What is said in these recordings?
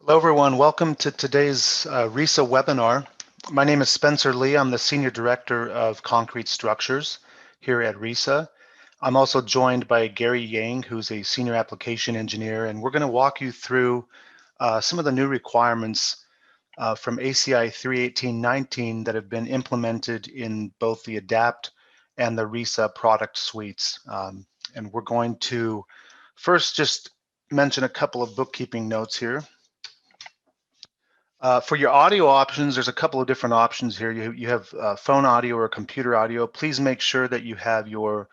Hello everyone, welcome to today's RISA webinar. My name is Spencer Lee. I'm the Senior Director of Concrete Structures here at RISA. I'm also joined by Gary Yang, who's a Senior Application Engineer, and we're going to walk you through some of the new requirements from ACI 31819 that have been implemented in both the ADAPT and the RISA product suites. And we're going to first just mention a couple of bookkeeping notes here. For your audio options, there's a couple of different options here. You have phone audio or computer audio. Please make sure that you have your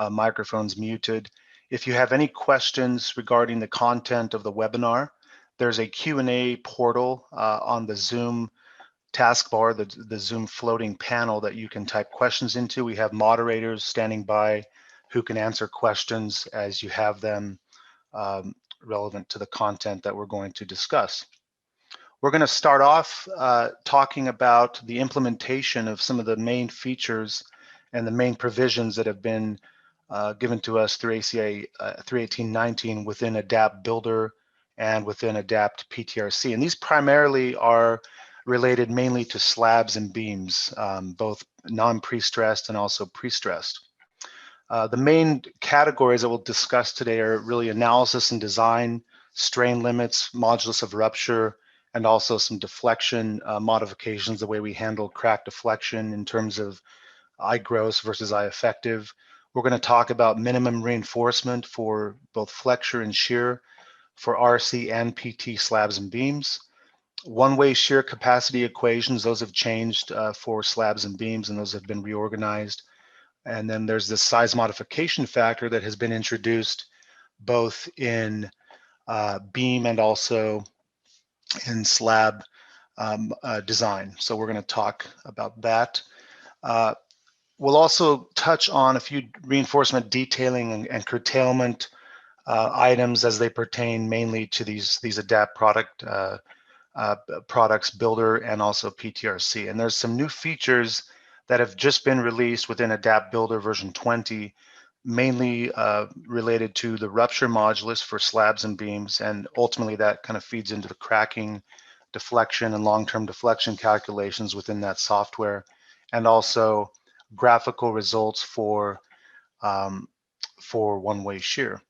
microphones muted. If you have any questions regarding the content of the webinar, there's a Q&A portal on the Zoom taskbar, the Zoom floating panel that you can type questions into. We have moderators standing by who can answer questions as you have them relevant to the content that we're going to discuss. We're going to start off talking about the implementation of some of the main features and the main provisions that have been given to us through ACI 31819 within ADAPT Builder and within ADAPT PTRC. And these primarily are related mainly to slabs and beams, both non-pre-stressed and also pre-stressed. The main categories that we'll discuss today are really analysis and design, strain limits, modulus of rupture, and also some deflection modifications, the way we handle crack deflection in terms of I gross versus I effective. We're going to talk about minimum reinforcement for both FLEXURE and SHEAR for RC and PT slabs and beams. One-way shear capacity equations, those have changed for slabs and beams, and those have been reorganized. And then there's this size modification factor that has been introduced both in beam and also in slab design. So we're going to talk about that. We'll also touch on a few reinforcement detailing and curtailment items as they pertain mainly to these ADAPT products, Builder and also PTRC. And there's some new features that have just been released within ADAPT Builder version 20, mainly related to the rupture modulus for slabs and beams, and ultimately that kind of feeds into the cracking, deflection, and long-term deflection calculations within that software, and also graphical results for one-way shear.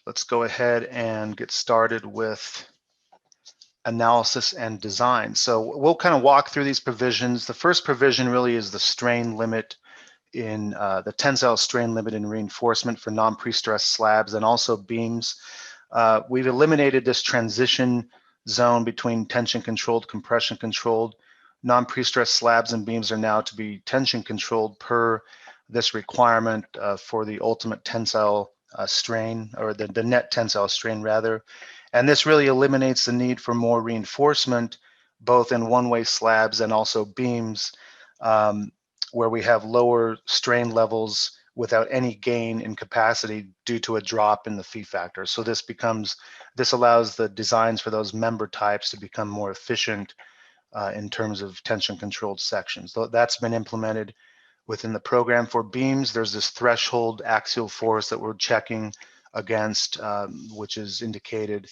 Let's go ahead and get started with analysis and design. So we'll kind of walk through these provisions. The first provision really is the strain limit in the tensile strain limit in reinforcement for non-pre-stressed slabs and also beams. We've eliminated this transition zone between tension controlled, compression controlled. Non-pre-stressed slabs and beams are now to be tension controlled per this requirement for the ultimate tensile strain, or the net tensile strain rather. And this really eliminates the need for more reinforcement, both in one-way slabs and also beams, where we have lower strain levels without any gain in capacity due to a drop in the fee factor. So this allows the designs for those member types to become more efficient in terms of tension controlled sections. So that's been implemented within the program. For beams, there's this threshold axial force that we're checking against, which is indicated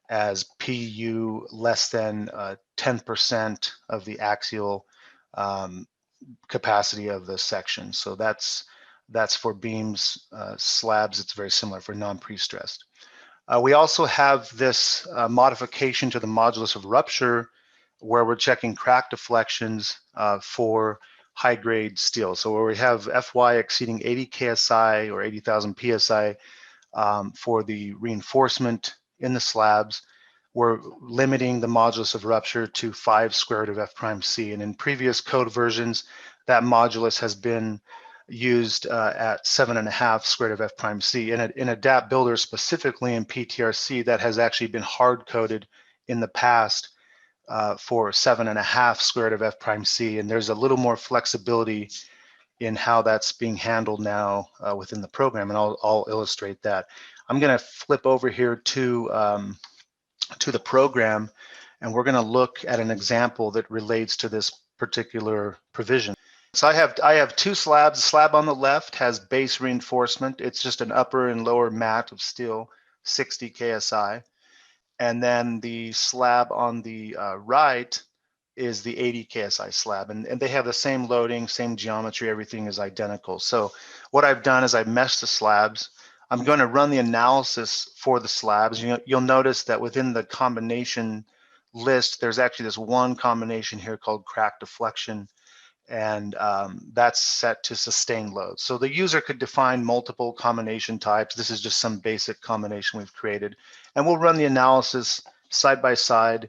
as PU less than 10% of the axial capacity of the section. So that's for beams. Slabs, it's very similar for non-pre-stressed. We also have this modification to the modulus of rupture, where we're checking crack deflections for high-grade steel. So where we have Fy exceeding 80 KSI or 80,000 PSI for the reinforcement in the slabs, we're limiting the modulus of rupture to 5 square root of F prime C. And in previous code versions, that modulus has been used at 7.5 square root of F prime C. In ADAPT Builder, specifically in PTRC, that has actually been hard-coded in the past for 7.5 square root of F prime C. And there's a little more flexibility in how that's being handled now within the program, and I'll illustrate that. I'm going to flip over here to the program, and we're going to look at an example that relates to this particular provision. So I have two slabs. The slab on the left has base reinforcement. It's just an upper and lower mat of steel, 60 KSI. And then the slab on the right is the 80 KSI slab, and they have the same loading, same geometry, everything is identical. So what I've done is I've meshed the slabs. I'm going to run the analysis for the slabs. You'll notice that within the combination list, there's actually this one combination here called crack deflection, and that's set to sustain load. So the user could define multiple combination types. This is just some basic combination we've created, and we'll run the analysis side by side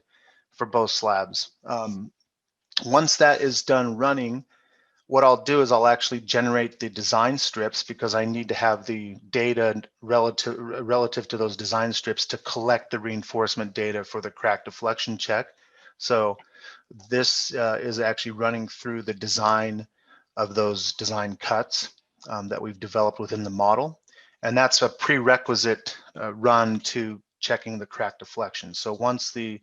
for both slabs. Once that is done running, what I'll do is I'll actually generate the design strips, because I need to have the data relative to those design strips to collect the reinforcement data for the crack deflection check. So this is actually running through the design of those design cuts that we've developed within the model. And that's a prerequisite run to checking the crack deflection. So once the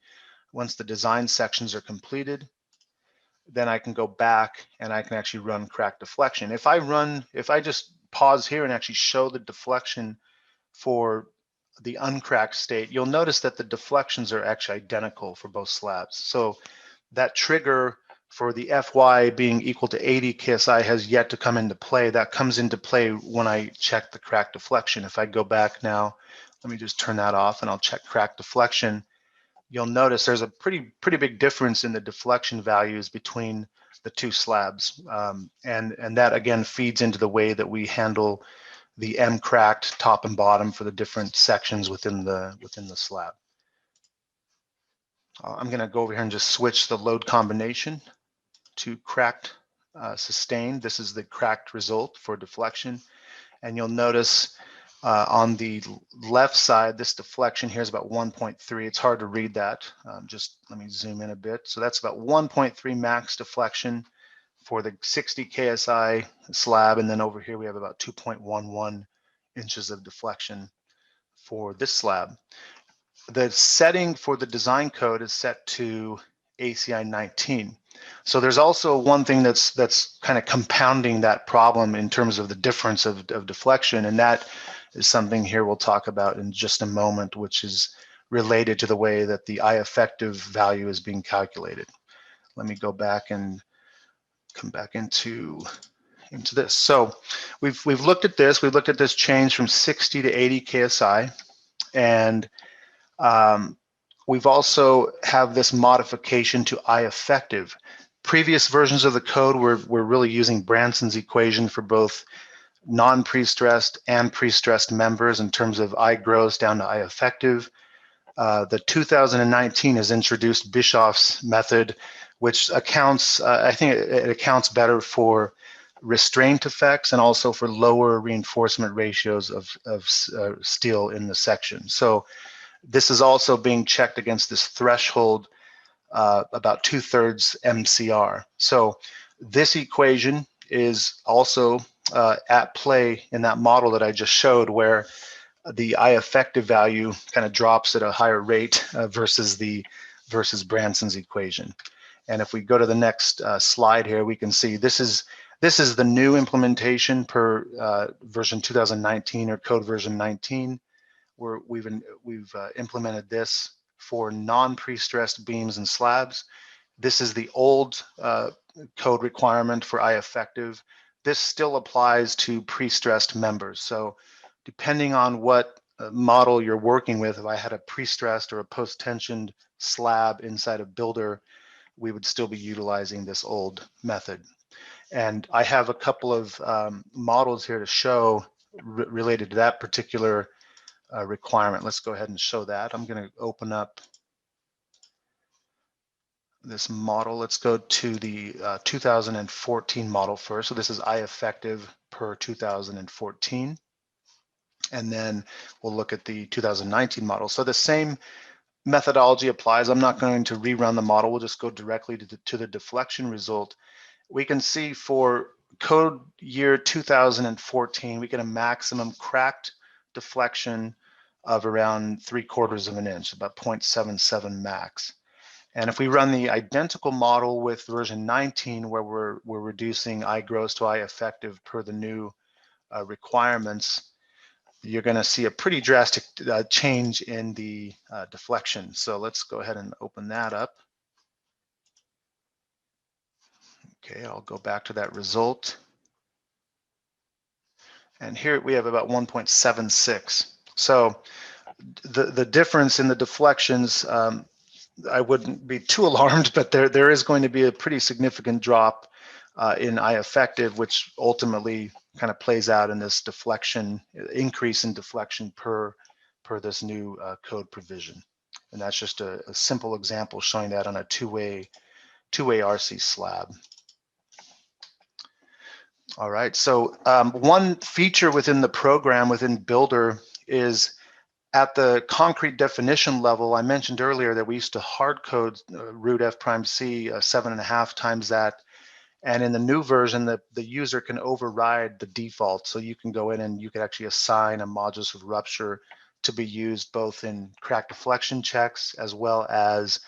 design sections are completed, then I can go back and I can actually run crack deflection. If I just pause here and actually show the deflection for the uncracked state, you'll notice that the deflections are actually identical for both slabs. So that trigger for the FY being equal to 80 KSI has yet to come into play. That comes into play when I check the crack deflection. If I go back now, let me just turn that off and I'll check crack deflection. You'll notice there's a pretty big difference in the deflection values between the two slabs. And that again feeds into the way that we handle the M cracked top and bottom for the different sections within the slab. I'm going to go over here and just switch the load combination to cracked sustained. This is the cracked result for deflection. And you'll notice on the left side, this deflection here is about 1.3. It's hard to read that. Just let me zoom in a bit. So that's about 1.3 max deflection for the 60 KSI slab. And then over here, we have about 2.11 inches of deflection for this slab. The setting for the design code is set to ACI 19. So there's also one thing that's kind of compounding that problem in terms of the difference of deflection, and that is something here we'll talk about in just a moment, which is related to the way that the I effective value is being calculated. Let me go back and come back into this. So we've looked at this. We've looked at this change from 60 to 80 KSI, and we've also have this modification to I effective. Previous versions of the code were really using Branson's equation for both non-pre-stressed and pre-stressed members in terms of I gross down to I effective. The 2019 has introduced Bischoff's method, which accounts, I think it accounts better for restraint effects and also for lower reinforcement ratios of steel in the section. So this is also being checked against this threshold about 2/3 MCR. So this equation is also at play in that model that I just showed, where the I effective value kind of drops at a higher rate versus Branson's equation. And if we go to the next slide here, we can see this is the new implementation per version 2019 or code version 19, where we've implemented this for non-pre-stressed beams and slabs. This is the old code requirement for I effective. This still applies to pre-stressed members. So depending on what model you're working with, if I had a pre-stressed or a post-tensioned slab inside a builder, we would still be utilizing this old method. And I have a couple of models here to show related to that particular requirement. Let's go ahead and show that. I'm going to open up this model. Let's go to the 2014 model first. So this is I effective per 2014. And then we'll look at the 2019 model. So the same methodology applies. I'm not going to rerun the model. We'll just go directly to the deflection result. We can see for code year 2014, we get a maximum cracked deflection of around 3/4 of an inch, about 0.77 max. And if we run the identical model with version 19, where we're reducing I gross to I effective per the new requirements, you're going to see a pretty drastic change in the deflection. So let's go ahead and open that up. Okay, I'll go back to that result. And here we have about 1.76. So the difference in the deflections, I wouldn't be too alarmed, but there is going to be a pretty significant drop in I effective, which ultimately kind of plays out in this deflection, increase in deflection per this new code provision. And that's just a simple example showing that on a two-way RC slab. All right, so one feature within the program, within Builder, is at the concrete definition level. I mentioned earlier that we used to hard code root F prime C 7.5 times that. And in the new version, the user can override the default. So you can go in and you can actually assign a modulus of rupture to be used both in crack deflection checks, as well as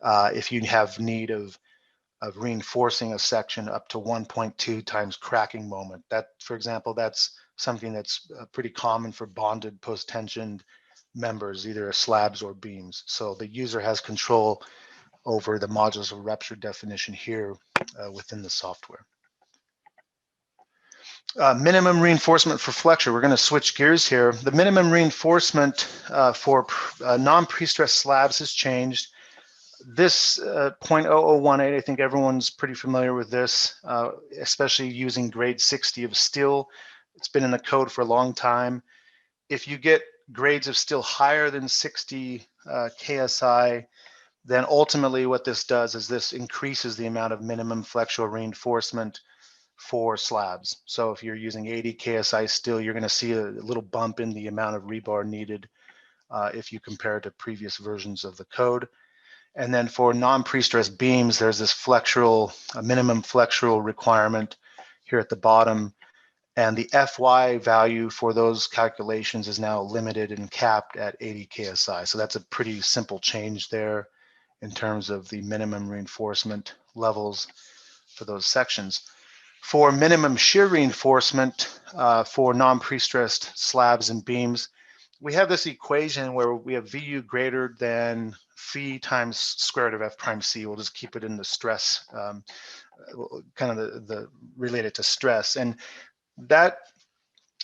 if you have need of reinforcing a section up to 1.2 times cracking moment. That, for example, that's something that's pretty common for bonded post-tensioned members, either slabs or beams. So the user has control over the modulus of rupture definition here within the software. Minimum reinforcement for FLEXURE. We're going to switch gears here. The minimum reinforcement for non-pre-stressed slabs has changed. This 0.0018, I think everyone's pretty familiar with this, especially using grade 60 of steel. It's been in the code for a long time. If you get grades of steel higher than 60 KSI, then ultimately what this does is this increases the amount of minimum flexural reinforcement for slabs. So if you're using 80 KSI steel, you're going to see a little bump in the amount of rebar needed if you compare it to previous versions of the code. And then for non-pre-stressed beams, there's this minimum flexural requirement here at the bottom. And the FY value for those calculations is now limited and capped at 80 KSI. So that's a pretty simple change there in terms of the minimum reinforcement levels for those sections. For minimum shear reinforcement for non-pre-stressed slabs and beams, we have this equation where we have VU greater than phi times square root of F prime C. We'll just keep it in the stress, kind of the related to stress. And that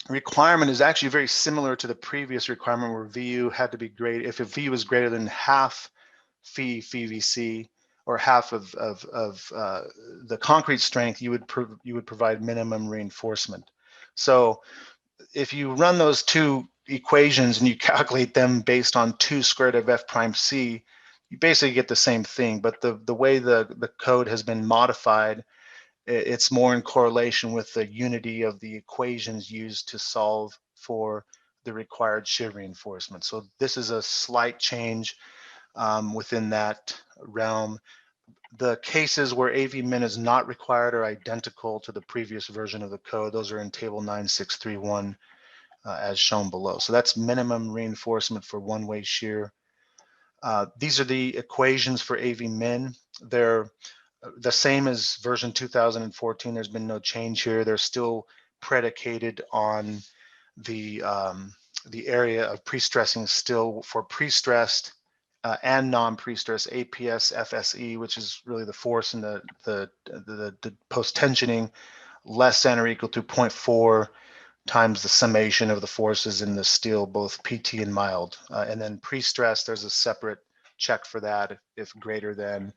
requirement is actually very similar to the previous requirement where VU had to be great. If a VU was greater than half phi VC, or half of the concrete strength, you would provide minimum reinforcement. So if you run those two equations and you calculate them based on 2 square root of F prime C, you basically get the same thing. But the way the code has been modified, it's more in correlation with the unity of the equations used to solve for the required shear reinforcement. So this is a slight change within that realm. The cases where AV min is not required are identical to the previous version of the code. Those are in table 9631 as shown below. So that's minimum reinforcement for one-way shear. These are the equations for AV min. They're the same as version 2014. There's been no change here. They're still predicated on the area of pre-stressing still for pre-stressed and non-pre-stressed APS FSE, which is really the force in the post-tensioning, less than or equal to 0.4 times the summation of the forces in the steel, both PT and mild. And then pre-stress, there's a separate check for that. If greater than,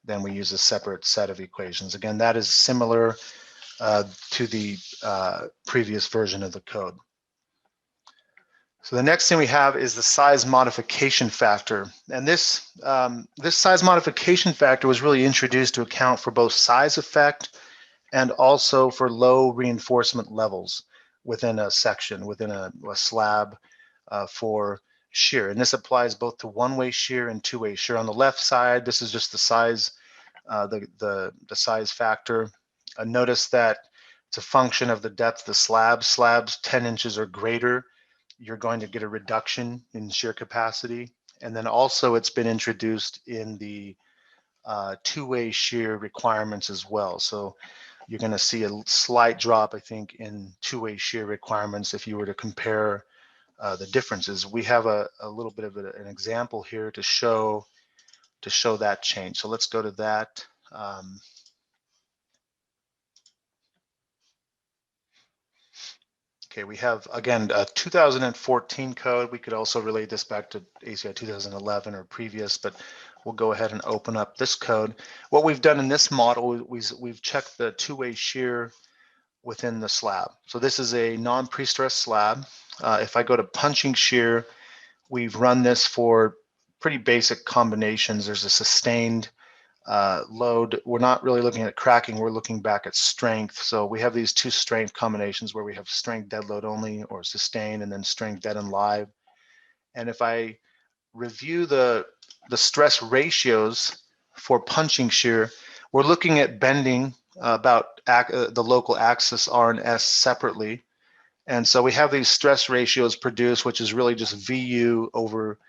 then we use a separate set of equations. Again, that is similar to the previous version of the code. So the next thing we have is the size modification factor. And this size modification factor was really introduced to account for both size effect and also for low reinforcement levels within a section, within a slab for shear. And this applies both to one-way shear and two-way shear. On the left side, this is just the size, the size factor. Notice that it's a function of the depth of the slab. Slabs 10 inches or greater, you're going to get a reduction in shear capacity. And then also it's been introduced in the two-way shear requirements as well. So you're going to see a slight drop, I think, in two-way shear requirements if you were to compare the differences. We have a little bit of an example here to show that change. So let's go to that. Okay, we have, again, a 2014 code. We could also relate this back to ACI 2011 or previous, but we'll go ahead and open up this code. What we've done in this model, we've checked the two-way shear within the slab. So this is a non-pre-stressed slab. If I go to punching shear, we've run this for pretty basic combinations. There's a sustained load. We're not really looking at cracking, we're looking back at strength. So we have these two strength combinations where we have strength dead load only or sustained, and then strength dead and live. And if I review the stress ratios for punching shear, we're looking at bending about the local axis R and S separately. And so we have these stress ratios produced, which is really just VU over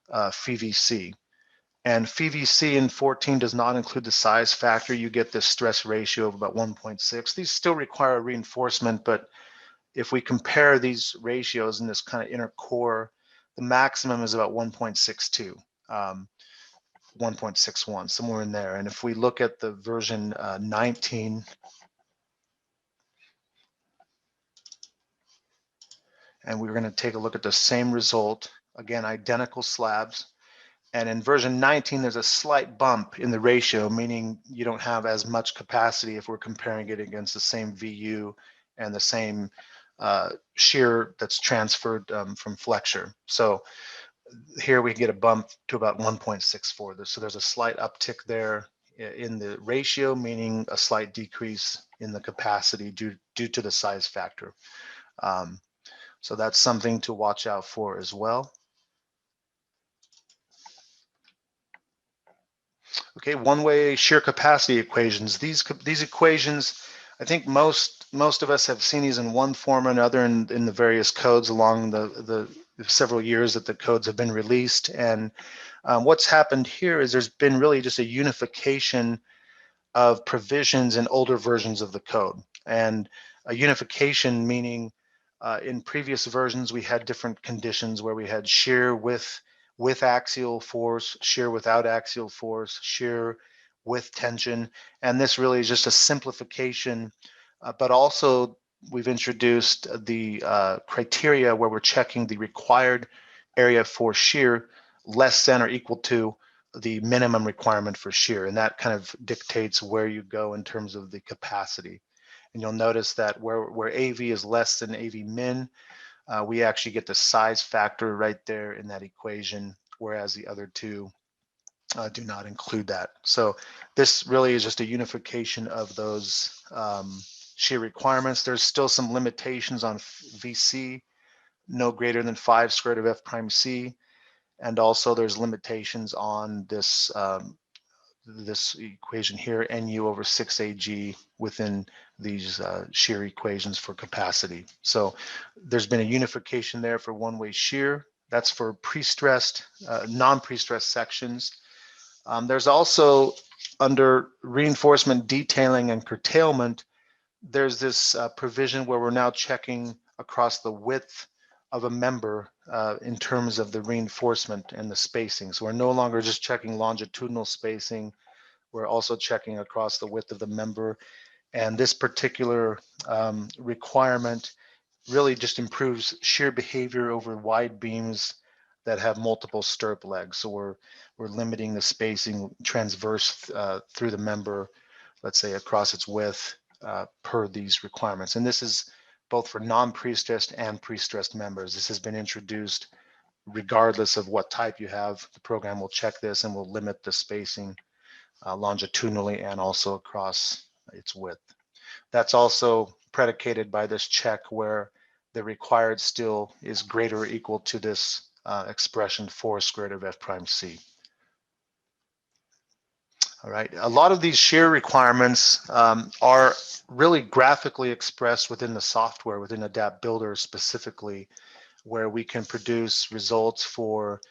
FVC. And FVC in 14 does not include the size factor. You get this stress ratio of about 1.6. These still require reinforcement, but if we compare these ratios in this kind of inner core, the maximum is about 1.62, 1.61, somewhere in there. And if we look at the version 19, and we're going to take a look at the same result, again, identical slabs. And in version 19, there's a slight bump in the ratio, meaning you don't have as much capacity if we're comparing it against the same VU and the same shear that's transferred from FLEXURE. So here we get a bump to about 1.64. So there's a slight uptick there in the ratio, meaning a slight decrease in the capacity due to the size factor. So that's something to watch out for as well. Okay, one-way shear capacity equations. These equations, I think most of us have seen these in one form or another in the various codes along the several years that the codes have been released. And what's happened here is there's been really just a unification of provisions in older versions of the code. And a unification meaning in previous versions we had different conditions where we had shear with axial force, shear without axial force, shear with tension. And this really is just a simplification, but also we've introduced the criteria where we're checking the required area for shear less than or equal to the minimum requirement for shear. And that kind of dictates where you go in terms of the capacity. And you'll notice that where AV is less than AV min, we actually get the size factor right there in that equation, whereas the other two do not include that. So this really is just a unification of those shear requirements. There's still some limitations on VC, no greater than 5 square root of F prime C. And also there's limitations on this this equation here, NU over 6AG within these shear equations for capacity. So there's been a unification there for one-way shear. That's for pre-stressed, non-pre-stressed sections. There's also, under reinforcement detailing and curtailment, there's this provision where we're now checking across the width of a member in terms of the reinforcement and the spacing. So we're no longer just checking longitudinal spacing, we're also checking across the width of the member. And this particular requirement really just improves shear behavior over wide beams that have multiple stirrup legs. So we're limiting the spacing transverse through the member, let's say across its width per these requirements. And this is both for non-pre-stressed and pre-stressed members. This has been introduced regardless of what type you have. The program will check this and will limit the spacing longitudinally and also across its width. That's also predicated by this check where the required still is greater or equal to this expression 4 square root of F prime C. All right, a lot of these shear requirements are really graphically expressed within the software, within ADAPT Builder specifically, where we can produce results for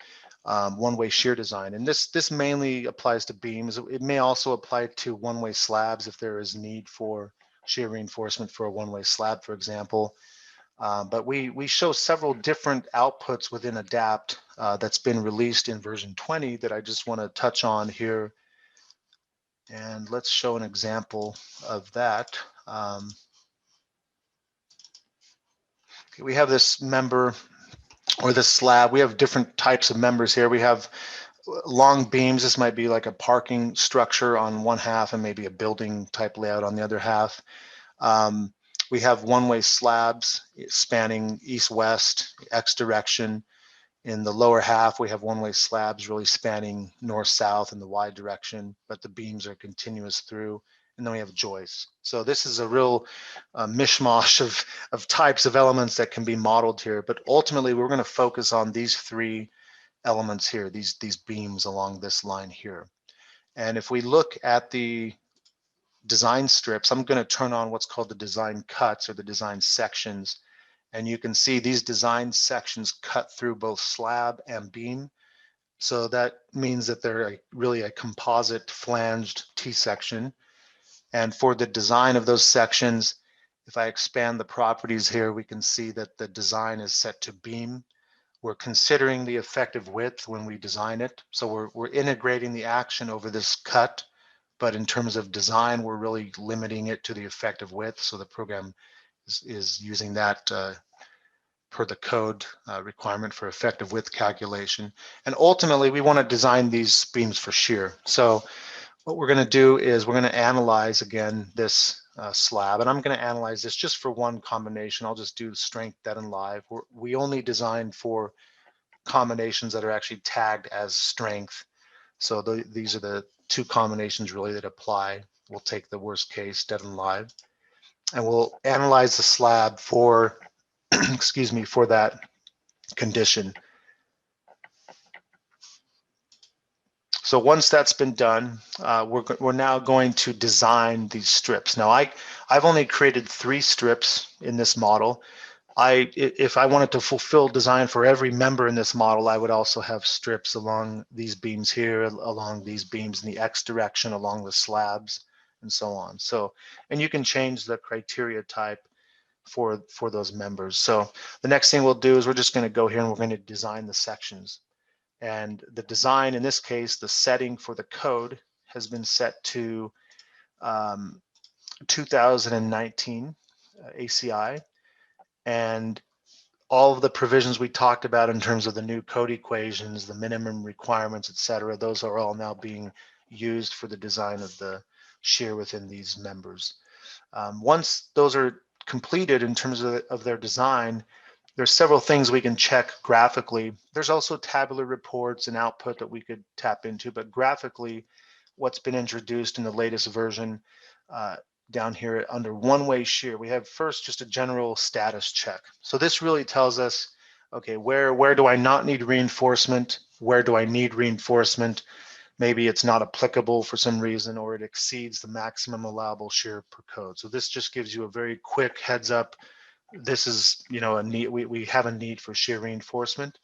one-way shear design. And this mainly applies to beams. It may also apply to one-way slabs if there is need for shear reinforcement for a one-way slab, for example. But we show several different outputs within ADAPT that's been released in version 20 that I just want to touch on here. And let's show an example of that. We have this member or this slab. We have different types of members here. We have long beams. This might be like a parking structure on one half and maybe a building type layout on the other half. We have one-way slabs spanning east-west, X direction. In the lower half, we have one-way slabs really spanning north-south in the Y direction, but the beams are continuous through. And then we have joists. So this is a real mishmash of types of elements that can be modeled here. But ultimately, we're going to focus on these three elements here, these beams along this line here. And if we look at the design strips, I'm going to turn on what's called the design cuts or the design sections. And you can see these design sections cut through both slab and beam. So that means that they're really a composite flanged T-section. And for the design of those sections, if I expand the properties here, we can see that the design is set to beam. We're considering the effective width when we design it. So we're integrating the action over this cut. But in terms of design, we're really limiting it to the effective width. So the program is using that per the code requirement for effective width calculation. And ultimately, we want to design these beams for shear. So what we're going to do is we're going to analyze again this slab, and I'm going to analyze this just for one combination. I'll just do strength, dead, and live. We only design for combinations that are actually tagged as strength. So these are the two combinations really that apply. We'll take the worst case, dead and live, and we'll analyze the slab for, excuse me, for that condition. So once that's been done, we're now going to design these strips. Now I've only created 3 strips in this model. If I wanted to fulfill design for every member in this model, I would also have strips along these beams here, along these beams in the X direction, along the slabs, and so on. So, and you can change the criteria type for those members. So the next thing we'll do is we're just going to go here and we're going to design the sections. And the design, in this case, the setting for the code has been set to 2019 ACI. And all of the provisions we talked about in terms of the new code equations, the minimum requirements, et cetera, those are all now being used for the design of the shear within these members. Once those are completed in terms of their design, there's several things we can check graphically. There's also tabular reports and output that we could tap into, but graphically, what's been introduced in the latest version down here under one-way shear, we have first just a general status check. So this really tells us, okay, where do I not need reinforcement? Where do I need reinforcement? Maybe it's not applicable for some reason, or it exceeds the maximum allowable shear per code. So this just gives you a very quick heads up. This is, you know, a need. We have a need for shear reinforcement.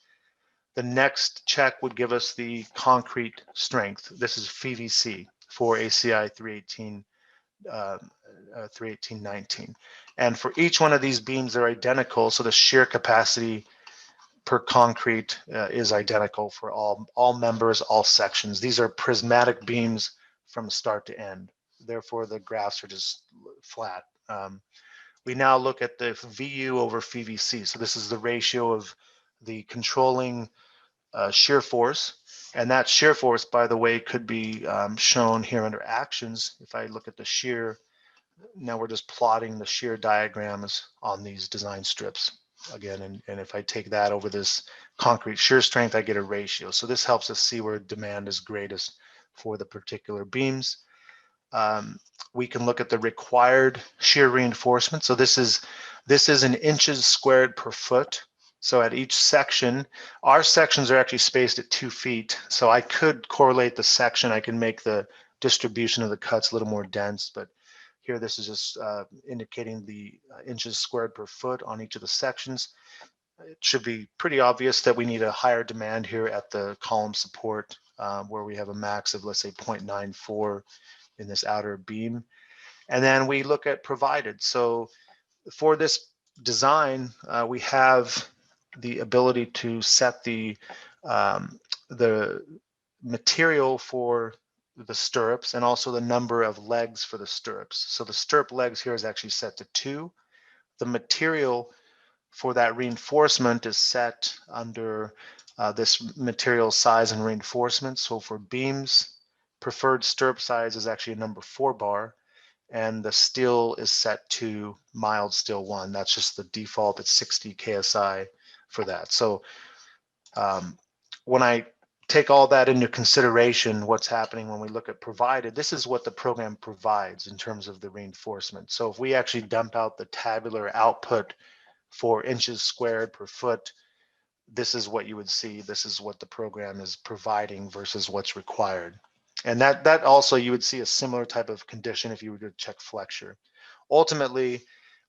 The next check would give us the concrete strength. This is FVC for ACI 318.19. And for each one of these beams, they're identical. So the shear capacity per concrete is identical for all members, all sections. These are prismatic beams from start to end. Therefore, the graphs are just flat. We now look at the VU over FVC. So this is the ratio of the controlling shear force. And that shear force, by the way, could be shown here under actions. If I look at the shear, now we're just plotting the shear diagrams on these design strips again. And if I take that over this concrete shear strength, I get a ratio. So this helps us see where demand is greatest for the particular beams. We can look at the required shear reinforcement. So this is in inches squared per foot. So at each section, our sections are actually spaced at 2 feet. So I could correlate the section. I can make the distribution of the cuts a little more dense, but here this is just indicating the inches squared per foot on each of the sections. It should be pretty obvious that we need a higher demand here at the column support where we have a max of, let's say, 0.94 in this outer beam. And then we look at provided. So for this design, we have the ability to set the material for the stirrups and also the number of legs for the stirrups. So the stirrup legs here is actually set to 2. The material for that reinforcement is set under this material size and reinforcement. So for beams, preferred stirrup size is actually a number 4 bar, and the steel is set to mild steel 1. That's just the default. It's 60 KSI for that. So when I take all that into consideration, what's happening when we look at provided, this is what the program provides in terms of the reinforcement. So if we actually dump out the tabular output for inches squared per foot, this is what you would see. This is what the program is providing versus what's required. And that also, you would see a similar type of condition if you were to check FLEXURE. Ultimately,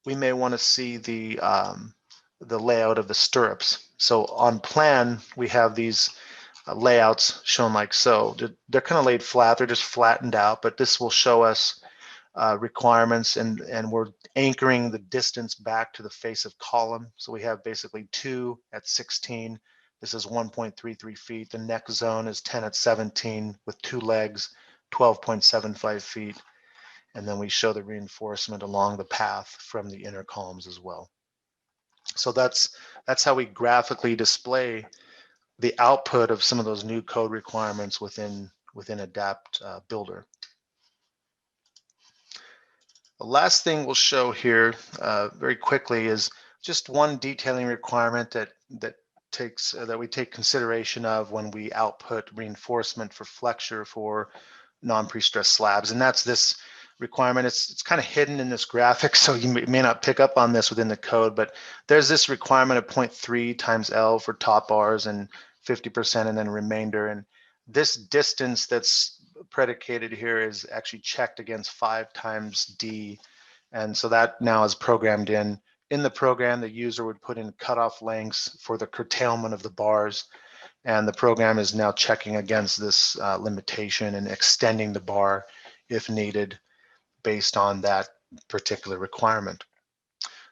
we may want to see the layout of the stirrups. So on plan, we have these layouts shown like so. They're kind of laid flat. They're just flattened out, but this will show us requirements, and we're anchoring the distance back to the face of column. So we have basically 2 at 16. This is 1.33 feet. The neck zone is 10 at 17 with 2 legs, 12.75 feet. And then we show the reinforcement along the path from the inner columns as well. So that's how we graphically display the output of some of those new code requirements within ADAPT Builder. The last thing we'll show here very quickly is just one detailing requirement that we take consideration of when we output reinforcement for FLEXURE for non-pre-stressed slabs, and that's this requirement. It's kind of hidden in this graphic, so you may not pick up on this within the code, but there's this requirement of 0.3 times L for top bars and 50% and then remainder, and this distance that's predicated here is actually checked against 5 times D, and so that now is programmed in. In the program, the user would put in cutoff lengths for the curtailment of the bars, and the program is now checking against this limitation and extending the bar if needed based on that particular requirement.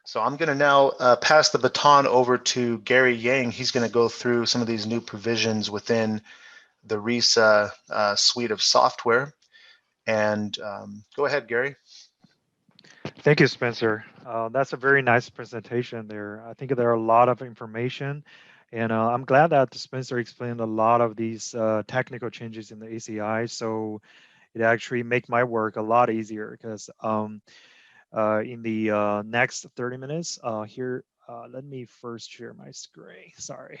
So I'm going to now pass the baton over to Gary Yang. He's going to go through some of these new provisions within the RISA suite of software. And go ahead, Gary. Thank you, Spencer. That's a very nice presentation there. I think there are a lot of information, and I'm glad that Spencer explained a lot of these technical changes in the ACI. So it actually makes my work a lot easier because in the next 30 minutes here, let me first share my screen. Sorry.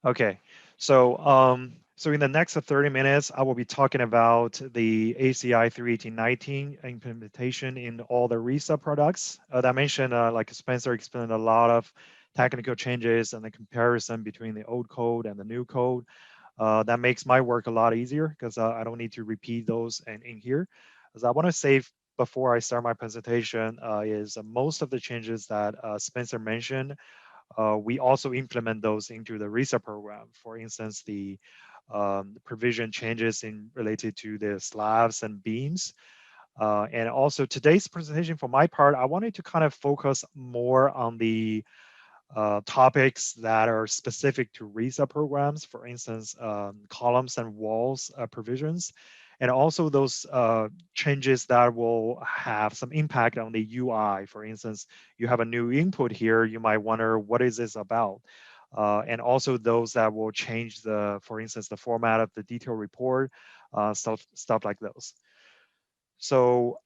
Okay, so so in the next 30 minutes, I will be talking about the ACI 31819 implementation in all the RISA products. I mentioned, like Spencer explained, a lot of technical changes and the comparison between the old code and the new code. That makes my work a lot easier because I don't need to repeat those in here. As I want to say before I start my presentation is most of the changes that Spencer mentioned, we also implement those into the RISA program. For instance, the provision changes related to the slabs and beams. And also today's presentation for my part, I wanted to kind of focus more on the topics that are specific to RISA programs, for instance, columns and walls provisions, and also those changes that will have some impact on the UI. For instance, you have a new input here, you might wonder, what is this about? And also those that will change for instance, the format of the detail report, stuff like those. So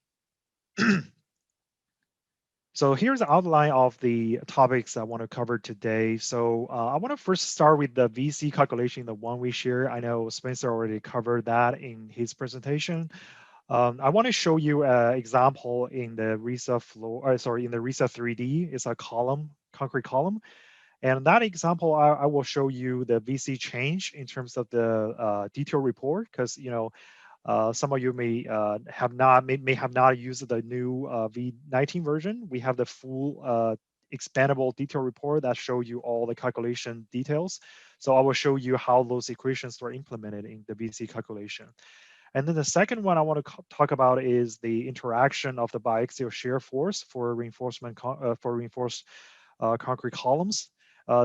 So here's the outline of the topics I want to cover today. So I want to first start with the VC calculation, the one we share. I know Spencer already covered that in his presentation. I want to show you an example in the RISAFloor, in the RISA 3D. It's a column, concrete column. And that example, I will show you the VC change in terms of the detail report, because some of you may have not used the new V19 version. We have the full expandable detail report that shows you all the calculation details. So I will show you how those equations were implemented in the VC calculation. And then the second one I want to talk about is the interaction of the biaxial shear force for reinforcement for reinforced concrete columns.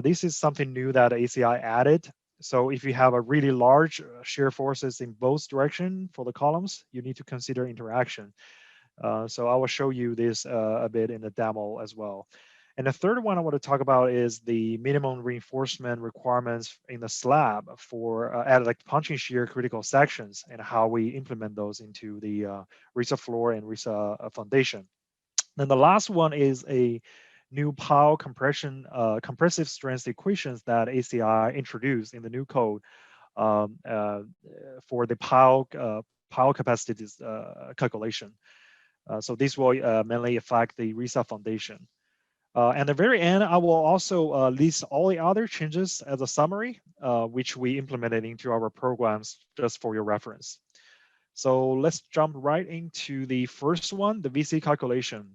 This is something new that ACI added. So if you have a really large shear forces in both directions for the columns, you need to consider interaction. So I will show you this a bit in the demo as well. And the third one I want to talk about is the minimum reinforcement requirements in the slab for like punching shear critical sections and how we implement those into the RISAFloor and RISAFoundation. Then the last one is a new pile compression compressive strength equations that ACI introduced in the new code um, uh, for the pile capacity calculation. So this will mainly affect the RISAFoundation. At the very end, I will also list all the other changes as a summary, which we implemented into our programs just for your reference. So let's jump right into the first one, the VC calculation.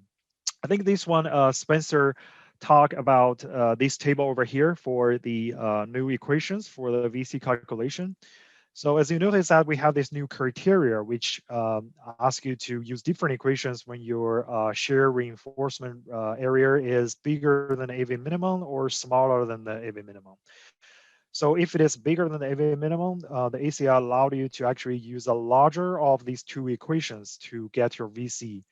I think this one, Spencer talked about this table over here for the new equations for the VC calculation. So as you notice that we have this new criteria, which ask you to use different equations when your shear reinforcement area is bigger than the AV minimum or smaller than the AV minimum. So if it is bigger than the AV minimum, the ACI allowed you to actually use a larger of these two equations to get your VC.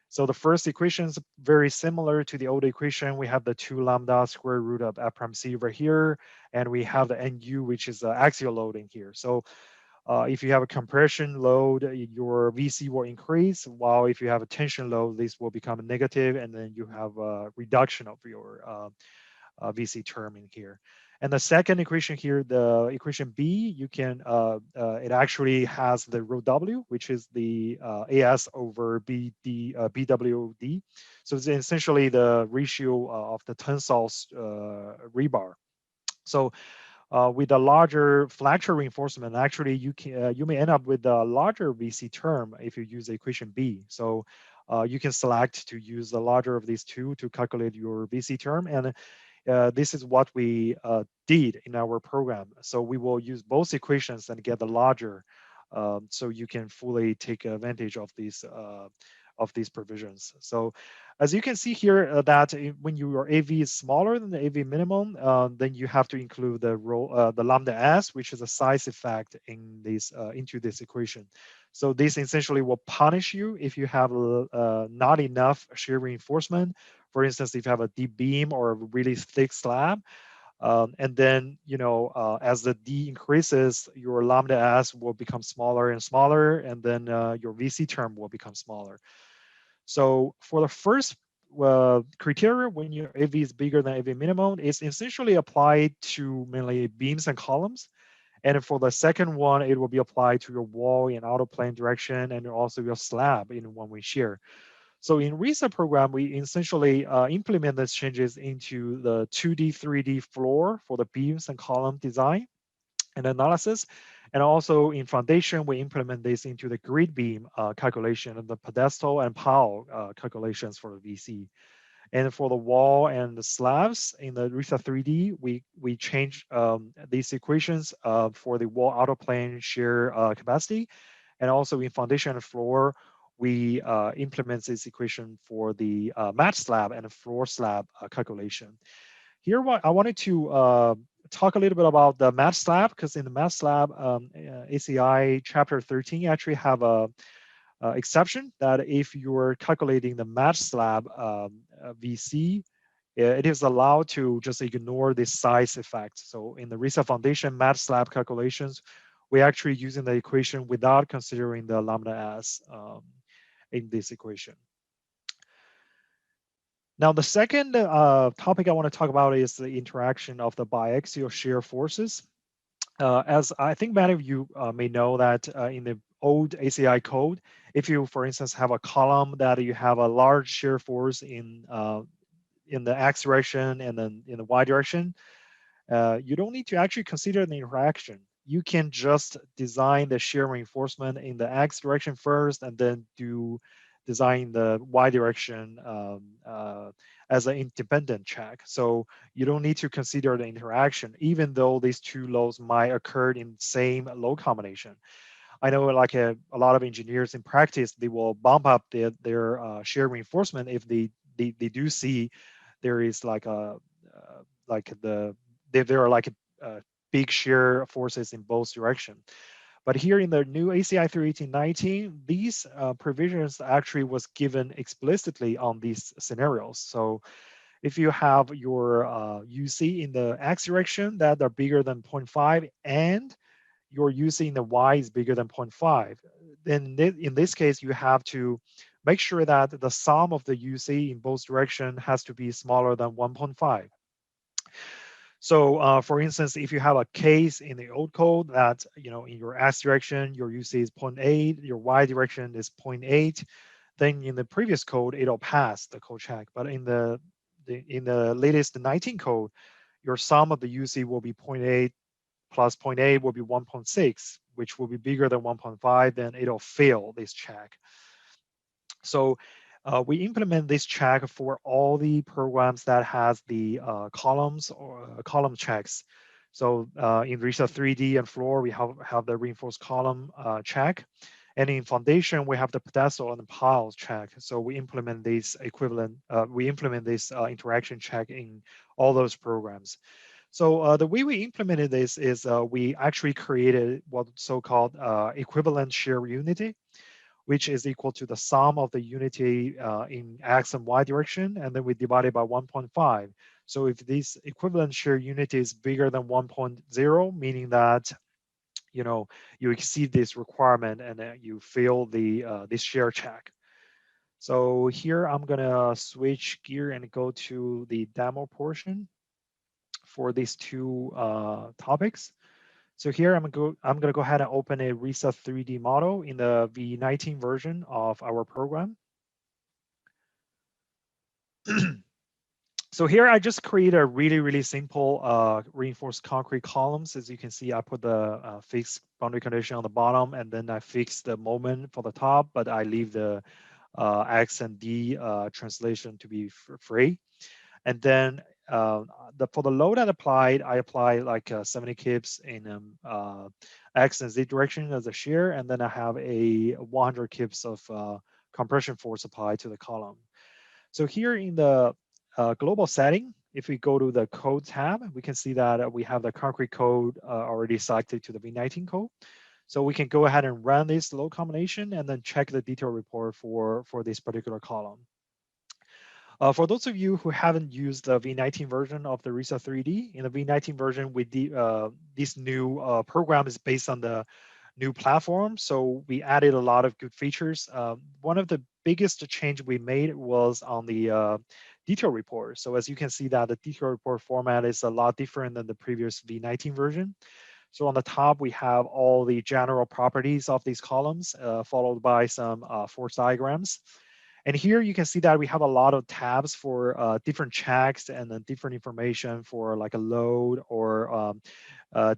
So the first equation is very similar to the old equation. We have the 2 lambda square root of F prime C over here, and we have the NU, which is the axial load in here. So if you have a compression load, your VC will increase, while if you have a tension load, this will become negative, and then you have a reduction of your VC term in here. And the second equation here, the equation B, you can, it actually has the rho W, which is the AS over BWD. So it's essentially the ratio of the tensile rebar. So with a larger flexure reinforcement, actually you may end up with a larger VC term if you use the equation B. So you can select to use the larger of these two to calculate your VC term. And this is what we did in our program. So we will use both equations and get the larger, so you can fully take advantage of these provisions. So as you can see here, that when your AV is smaller than the AV minimum, then you have to include the lambda s, which is a size effect in this into this equation. So this essentially will punish you if you have not enough shear reinforcement. For instance, if you have a deep beam or a really thick slab, and then as the D increases, your lambda s will become smaller and smaller, and then your VC term will become smaller. So for the first criteria, when your AV is bigger than AV minimum, it's essentially applied to mainly beams and columns. And for the second one, it will be applied to your wall in autoplane direction and also your slab in one-way shear. So in RISA program, we essentially implement these changes into the 2D, 3D floor for the beams and column design and analysis. And also in foundation, we implement this into the grid beam calculation and the pedestal and pile calculations for the VC. And for the wall and the slabs in the RISA 3D, we change these equations for the wall autoplane shear capacity. And also in foundation and floor, we implement this equation for the mat slab and floor slab calculation. Here, I wanted to talk a little bit about the mat slab, because in the mat slab, ACI chapter 13 actually have a exception that if you're calculating the mat slab VC, it is allowed to just ignore the size effect. So in the RISAFoundation mat slab calculations, we're actually using the equation without considering the lambda s in this equation. Now, the second topic I want to talk about is the interaction of the biaxial shear forces. As I think many of you may know that in the old ACI code, if you, for instance, have a column that you have a large shear force in the X direction and then in the Y direction, you don't need to actually consider the interaction. You can just design the shear reinforcement in the X direction first and then design the Y direction as an independent check. So you don't need to consider the interaction, even though these two loads might occur in the same load combination. I know like a lot of engineers in practice, they will bump up their shear reinforcement if they do see there is like a like there are like big shear forces in both directions. But here in the new ACI 31819, these provisions actually was given explicitly on these scenarios. So if you have your UC in the X direction that are bigger than 0.5 and your UC in the Y is bigger than 0.5, then in this case, you have to make sure that the sum of the UC in both directions has to be smaller than 1.5. So for instance, if you have a case in the old code that, in your X direction, your UC is 0.8, your Y direction is 0.8, then in the previous code, it'll pass the code check. But in the latest 19 code, your sum of the UC will be 0.8 plus 0.8 will be 1.6, which will be bigger than 1.5, then it'll fail this check. So we implement this check for all the programs that has the columns or column checks. So in RISA 3D and floor, we have the reinforced column check. And in foundation, we have the pedestal and the piles check. So we implement this equivalent, interaction check in all those programs. So the way we implemented this is we actually created what's so-called equivalent shear unity, which is equal to the sum of the unity in X and Y direction, and then we divide it by 1.5. So if this equivalent shear unity is bigger than 1.0, meaning that you exceed this requirement and you fail this shear check. So here I'm gonna switch gear and go to the demo portion for these two topics. So here I'm gonna go ahead and open a RISA 3D model in the V19 version of our program. So here I just create a really simple reinforced concrete columns. As you can see, I put the fixed boundary condition on the bottom, and then I fix the moment for the top, but I leave the X and D translation to be free. And then for the load I apply like 70 kips in X and Z direction as a shear, and then I have a 100 kips of compression force applied to the column. So here in the global setting, if we go to the code tab, we can see that we have the concrete code already selected to the V19 code. So we can go ahead and run this load combination and then check the detail report for this particular column. For those of you who haven't used the V19 version of the RISA 3D, in the V19 version, this new program is based on the new platform. So we added a lot of good features. One of the biggest change we made was on the detail report. So as you can see that the detail report format is a lot different than the previous V19 version. So on the top, we have all the general properties of these columns, followed by some force diagrams. And here you can see that we have a lot of tabs for different checks and then different information for like a load or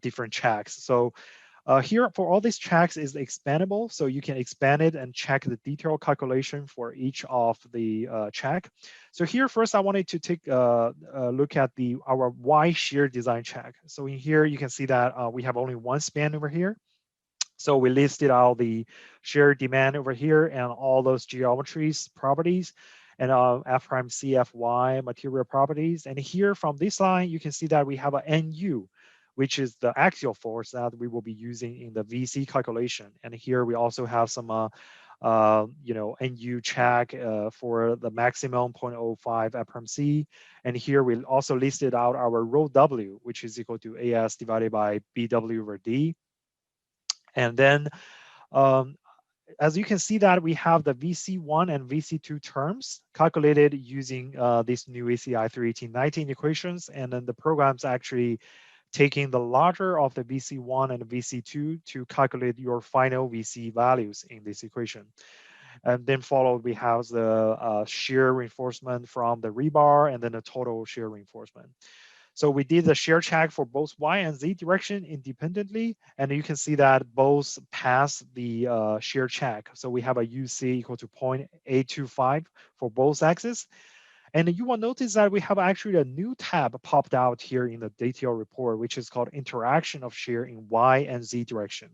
different checks. So here for all these checks is expandable. So you can expand it and check the detailed calculation for each of the check. So here first I wanted to take a look at our Y shear design check. So in here you can see that we have only one span over here. So we listed out the shear demand over here and all those geometries properties and F prime C, F, Y material properties. And here from this line, you can see that we have an NU, which is the axial force that we will be using in the VC calculation. And here we also have some NU check for the maximum 0.05 F prime C. And here we also listed out our rho W, which is equal to AS divided by BW over D. And then as you can see that we have the VC1 and VC2 terms calculated using this new ACI 31819 equations. And then the program's actually taking the larger of the VC1 and VC2 to calculate your final VC values in this equation. And then followed, we have the shear reinforcement from the rebar and then the total shear reinforcement. So we did the shear check for both Y and Z direction independently, and you can see that both pass the shear check. So we have a UC equal to 0.825 for both axes. And you will notice that we have actually a new tab popped out here in the detail report, which is called interaction of shear in Y and Z direction.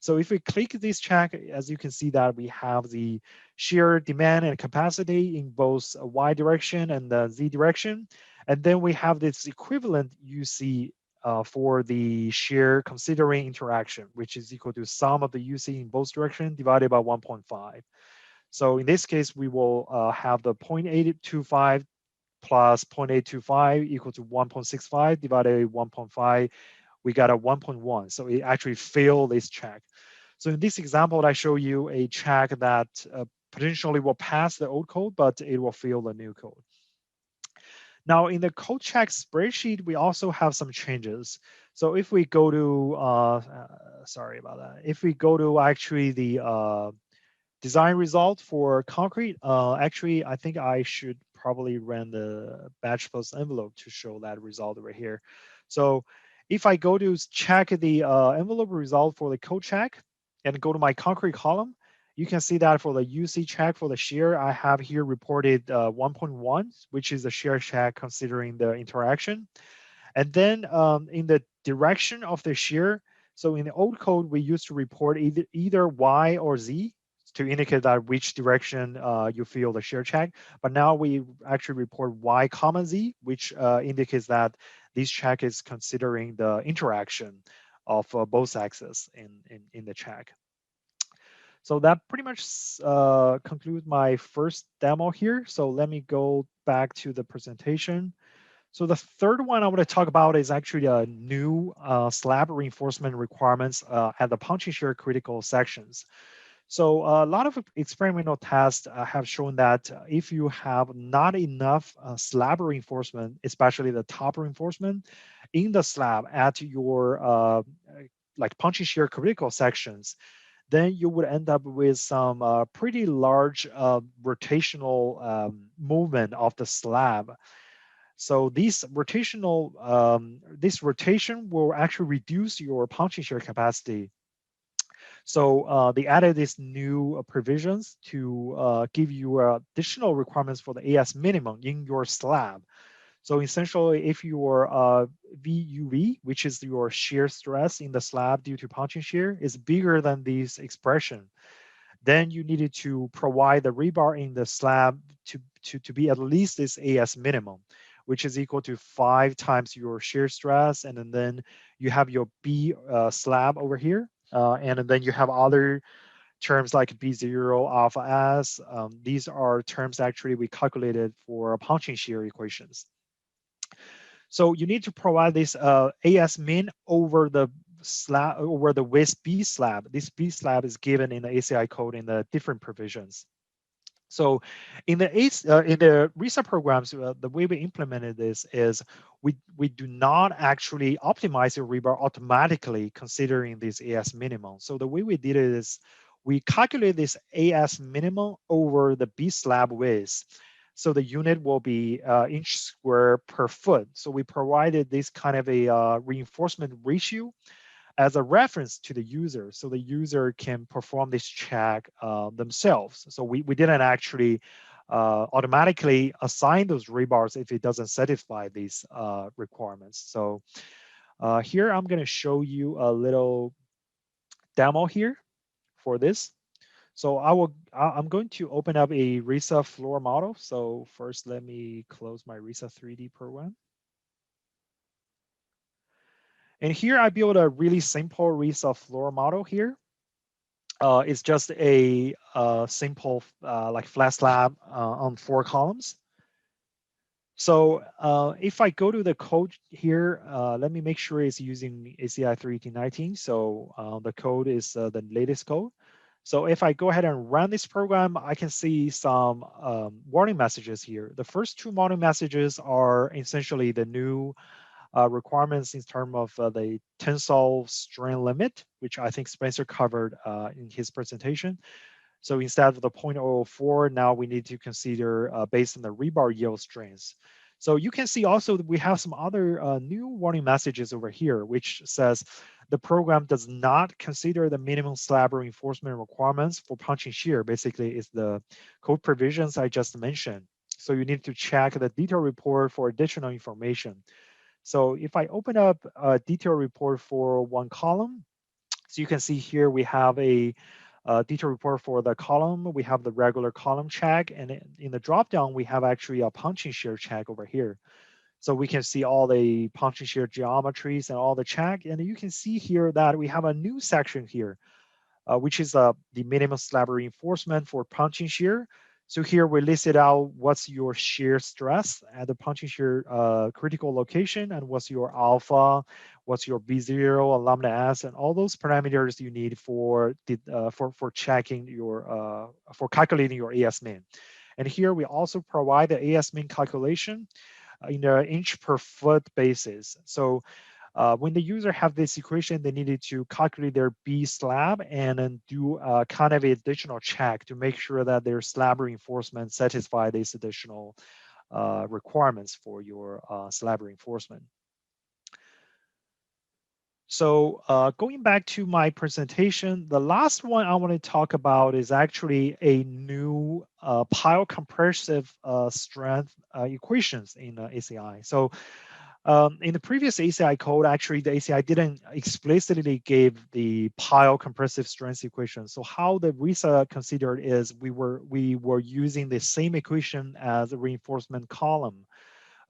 So if we click this check, as you can see that we have the shear demand and capacity in both Y direction and the Z direction. And then we have this equivalent UC for the shear considering interaction, which is equal to sum of the UC in both directions divided by 1.5. So in this case, we will have the 0.825 plus 0.825 equal to 1.65 divided by 1.5. We got a 1.1. So it actually failed this check. So in this example, I show you a check that potentially will pass the old code, but it will fail the new code. Now in the code check spreadsheet, we also have some changes. So if we go to, sorry about that. If we go to actually the design result for concrete, actually, I think I should probably run the batch plus envelope to show that result over here. So if I go to check the envelope result for the code check and go to my concrete column, you can see that for the UC check for the shear, I have here reported 1.1, which is the shear check considering the interaction. And then in the direction of the shear, so in the old code, we used to report either Y or Z to indicate that which direction you feel the shear check. But now we actually report Y comma Z, which indicates that this check is considering the interaction of both axes in the check. So that pretty much concludes my first demo here. So let me go back to the presentation. So the third one I want to talk about is actually a new slab reinforcement requirements at the punching shear critical sections. So a lot of experimental tests have shown that if you have not enough slab reinforcement, especially the top reinforcement in the slab at your like punching shear critical sections, then you would end up with some pretty large rotational movement of the slab. So this rotation will actually reduce your punching shear capacity. So they added these new provisions to give you additional requirements for the AS minimum in your slab. So essentially, if your VUV, which is your shear stress in the slab due to punching shear, is bigger than this expression, then you needed to provide the rebar in the slab to be at least this AS minimum, which is equal to 5 times your shear stress. And then you have your B slab over here. And then you have other terms like B0, alpha S. These are terms actually we calculated for punching shear equations. So you need to provide this AS min over the slab, over the width B slab. This B slab is given in the ACI code in the different provisions. So in the RISA programs, the way we implemented this is we do not actually optimize the rebar automatically considering this AS minimum. So the way we did it is we calculate this AS minimum over the B slab width. So the unit will be inch square per foot. So we provided this kind of a reinforcement ratio as a reference to the user, so the user can perform this check themselves. So we didn't actually automatically assign those rebars if it doesn't satisfy these requirements. So here I'm going to show you a little demo here for this. So I'm going to open up a RISAFloor model. So first, let me close my RISA 3D program. And here I built a really simple RISAFloor model here. It's just a simple like flat slab on 4 columns. So if I go to the code here, let me make sure it's using ACI 3.18.19. So the code is the latest code. So if I go ahead and run this program, I can see some warning messages here. The first 2 warning messages are essentially the new requirements in terms of the tensile strain limit, which I think Spencer covered in his presentation. So instead of the 0.004, now we need to consider based on the rebar yield strengths. So you can see also that we have some other new warning messages over here, which says the program does not consider the minimum slab reinforcement requirements for punching shear. Basically, it's the code provisions I just mentioned. So you need to check the detail report for additional information. So if I open up a detailed report for 1 column, So you can see here we have a detail report for the column. We have the regular column check, and in the dropdown we have actually a punching shear check over here. So we can see all the punching shear geometries and all the check, and you can see here that we have a new section here, which is the minimum slab reinforcement for punching shear. So here we listed out what's your shear stress at the punching shear critical location, and what's your alpha, what's your B0 and lambda S, and all those parameters you need for checking your for calculating your AS min. And here we also provide the AS min calculation in an inch per foot basis. So when the user have this equation, they needed to calculate their B slab and then do kind of an additional check to make sure that their slab reinforcement satisfy these additional requirements for your slab reinforcement. So going back to my presentation, the last one I want to talk about is actually a new pile compressive strength equations in ACI. So in the previous ACI code, actually the ACI didn't explicitly give the pile compressive strength equation. So how the RISA considered is we were using the same equation as a reinforcement column,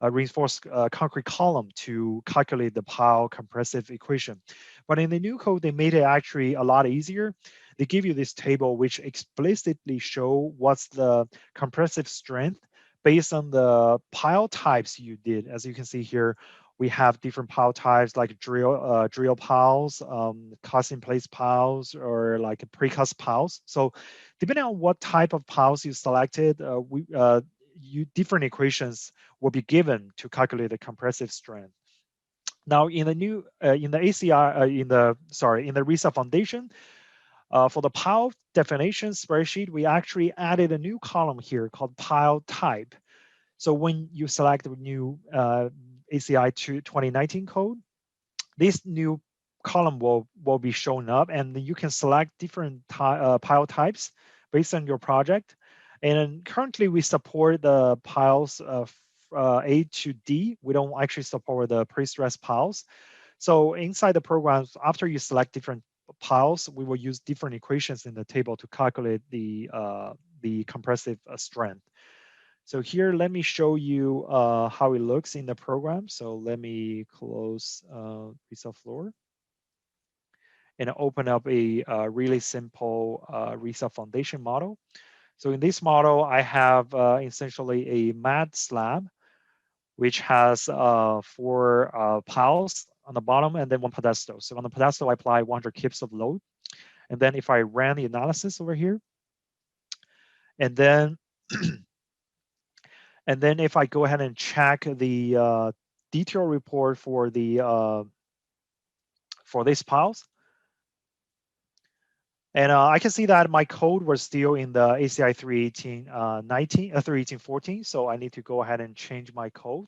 a reinforced concrete column to calculate the pile compressive equation. But in the new code, they made it actually a lot easier. They give you this table which explicitly show what's the compressive strength based on the pile types you did. As you can see here, we have different pile types like drill piles, cast in place piles, or like precast piles. So depending on what type of piles you selected, different equations will be given to calculate the compressive strength. Now in the new in the ACI in the RISAFoundation, for the pile definition spreadsheet, we actually added a new column here called pile type. So when you select the new ACI 2019 code, this new column will be shown up, and you can select different pile types based on your project. And currently we support the piles of A to D. We don't actually support the pre-stressed piles. So inside the programs, after you select different piles, we will use different equations in the table to calculate the compressive strength. So here, let me show you how it looks in the program. So let me close RISAFloor and open up a really simple RISAFoundation model. So in this model, I have essentially a mat slab, which has 4 piles on the bottom and then 1 pedestal. So on the pedestal, I apply 100 kips of load. And then if I ran the analysis over here, and then and then if I go ahead and check the detail report for the for these piles, and I can see that my code was still in the ACI 318.14. So I need to go ahead and change my code.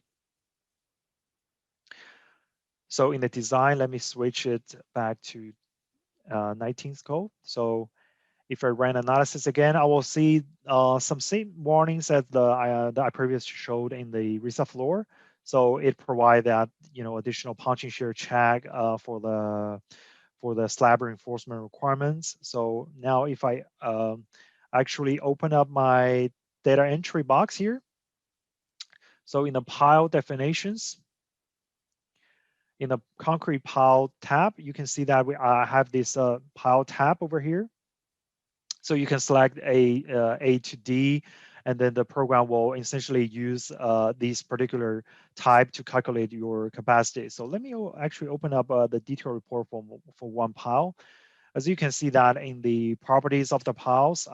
So in the design, let me switch it back to 19th code. So if I ran analysis again, I will see some same warnings that that I previously showed in the RISAFloor. So it provides that additional punching shear check for the slab reinforcement requirements. So now if I actually open up my data entry box here, so in the pile definitions, in the concrete pile tab, you can see that we have this pile tab over here. So you can select A to D, and then the program will essentially use this particular type to calculate your capacity. So let me actually open up the detail report for one pile. As you can see that in the properties of the piles,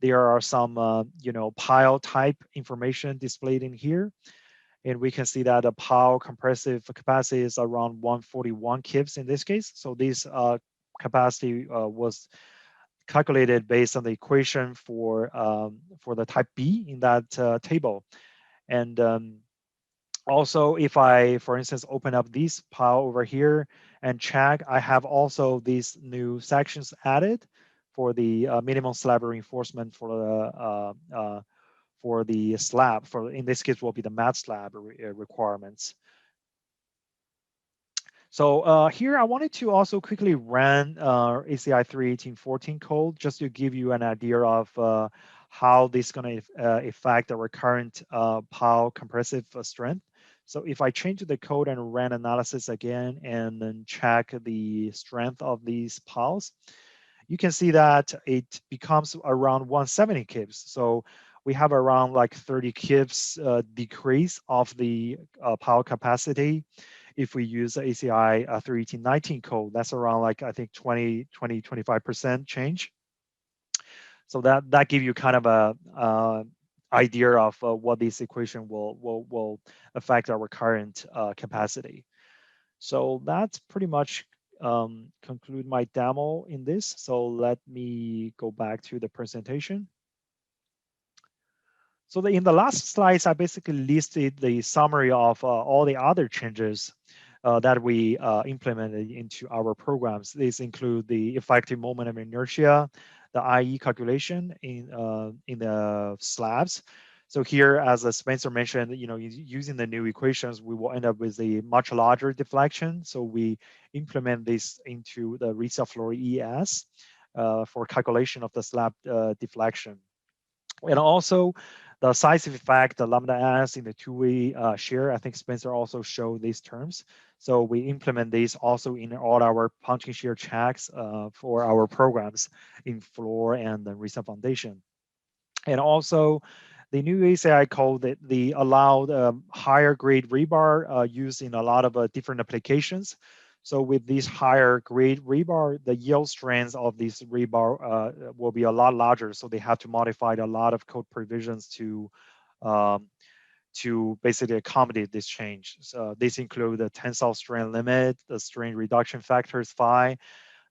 there are some pile type information displayed in here. And we can see that the pile compressive capacity is around 141 kips in this case. So this capacity was calculated based on the equation for the type B in that table. And also, if I, for instance, open up this pile over here and check, I have also these new sections added for the minimum slab reinforcement for the slab. For in this case, will be the mat slab requirements. So here I wanted to also quickly run ACI 3.18.14 code just to give you an idea of how this is going to affect our current POW compressive strength. So if I change the code and run analysis again and then check the strength of these POWs, you can see that it becomes around 170 kips. So we have around like 30 kips decrease of the power capacity. If we use the ACI 3.18.19 code, that's around like, I think 25% change. So that give you kind of a idea of what this equation will affect our current capacity. So that's pretty much conclude my demo in this. So let me go back to the presentation. So in the last slides, I basically listed the summary of all the other changes that we implemented into our programs. These include the effective moment of inertia, the IE calculation in the slabs. So here, as Spencer mentioned, using the new equations, we will end up with a much larger deflection. So we implement this into the RISAFloor ES for calculation of the slab deflection. And also the size effect, the lambda s in the two-way shear. I think Spencer also showed these terms. So we implement these also in all our punching shear checks for our programs in FLEXURE and the RISAFoundation. And also the new ACI code that the allowed higher grade rebar used in a lot of different applications. So with these higher grade rebar, the yield strength of these rebar will be a lot larger. So they have to modify a lot of code provisions to basically accommodate this change. So these include the tensile strain limit, the strain reduction factors phi,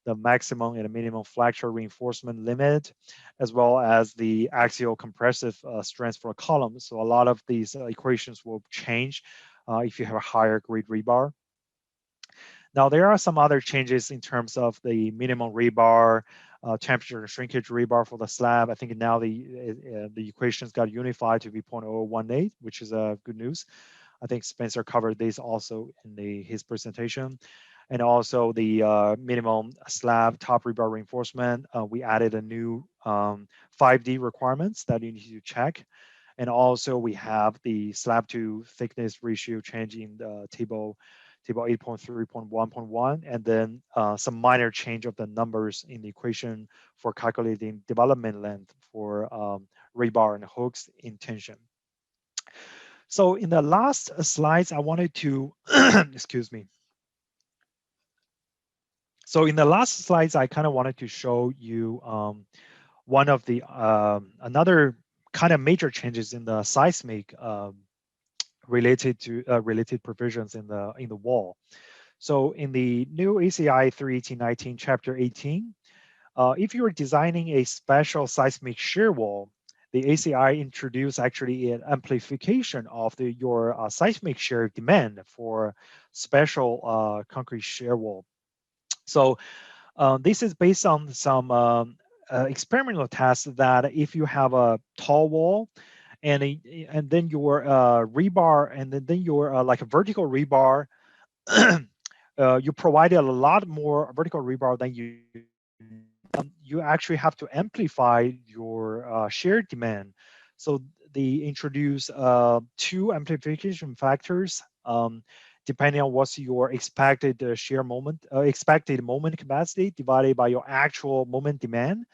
the maximum and minimum FLEXURE reinforcement limit, as well as the axial compressive strength for a column. So a lot of these equations will change if you have a higher grade rebar. Now, there are some other changes in terms of the minimum rebar, temperature and shrinkage rebar for the slab. I think now the equations got unified to be 0.0018, which is good news. I think Spencer covered this also in his presentation. And also the minimum slab top rebar reinforcement. We added a new 5D requirements that you need to check. And also we have the slab to thickness ratio change in the table 8.3.1.1, and then some minor change of the numbers in the equation for calculating development length for rebar and hooks in tension. So in the last slides, I wanted to, excuse me. So in the last slides, I kind of wanted to show you one of the another kind of major changes in the seismic related provisions in the wall. So in the new ACI 3.18.19 chapter 18, if you are designing a special seismic shear wall, the ACI introduced actually an amplification of your seismic shear demand for special concrete shear wall. So this is based on some experimental tests that if you have a tall wall and then your rebar and then your like a vertical rebar, you provided a lot more vertical rebar than you actually have to amplify your shear demand. So they introduce two amplification factors depending on what's your expected shear moment, expected moment capacity divided by your actual moment demand.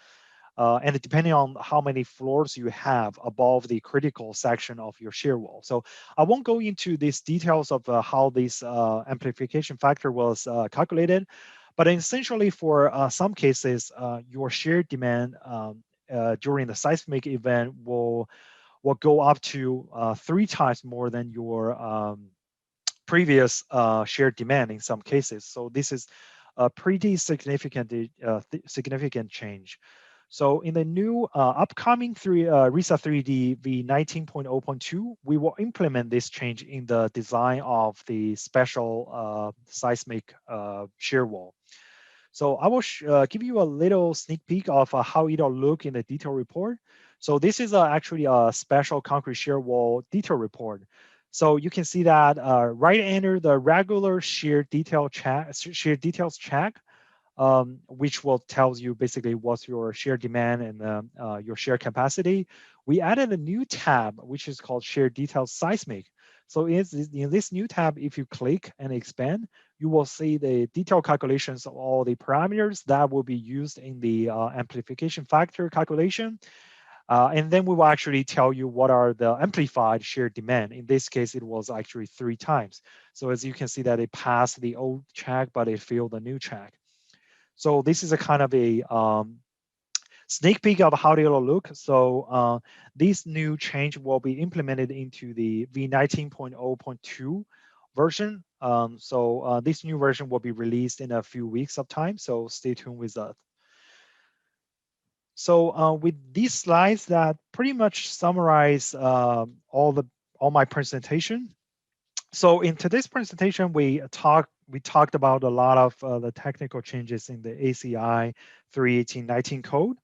And depending on how many floors you have above the critical section of your shear wall. So I won't go into these details of how this amplification factor was calculated, but essentially for some cases, your shear demand during the seismic event will go up to 3 times more than your previous shear demand in some cases. So this is a pretty significant change. So in the new upcoming RISA 3D v19.0.2, we will implement this change in the design of the special seismic shear wall. So I will give you a little sneak peek of how it'll look in the detail report. So this is actually a special concrete shear wall detail report. So you can see that right under the regular SHEAR details check, which will tells you basically what's your SHEAR demand and your SHEAR capacity. We added a new tab, which is called SHEAR Details Seismic. So in this new tab, if you click and expand, you will see the detailed calculations of all the parameters that will be used in the amplification factor calculation. And then we will actually tell you what are the amplified SHEAR demand. In this case, it was actually 3 times. So as you can see that it passed the old check, but it failed the new check. So this is a kind of a sneak peek of how it'll look. So this new change will be implemented into the v19.0.2 version. So this new version will be released in a few weeks of time. So stay tuned with us. So with these slides that pretty much summarize all my presentation. So in today's presentation, we talked about a lot of the technical changes in the ACI 31819 code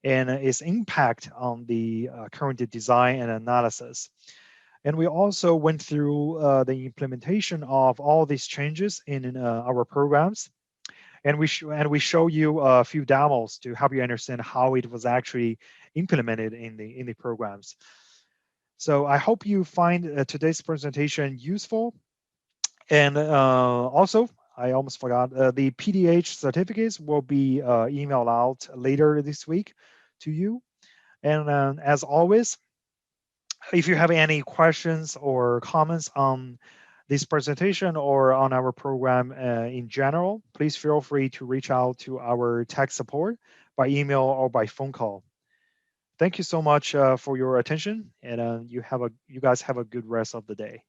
and its impact on the current design and analysis. And we also went through the implementation of all these changes in our programs. And we show you a few demos to help you understand how it was actually implemented in the programs. So I hope you find today's presentation useful. And also, I almost forgot, the PDH certificates will be emailed out later this week to you. And as always, if you have any questions or comments on this presentation or on our program in general, please feel free to reach out to our tech support by email or by phone call. Thank you so much for your attention, and you guys have a good rest of the day.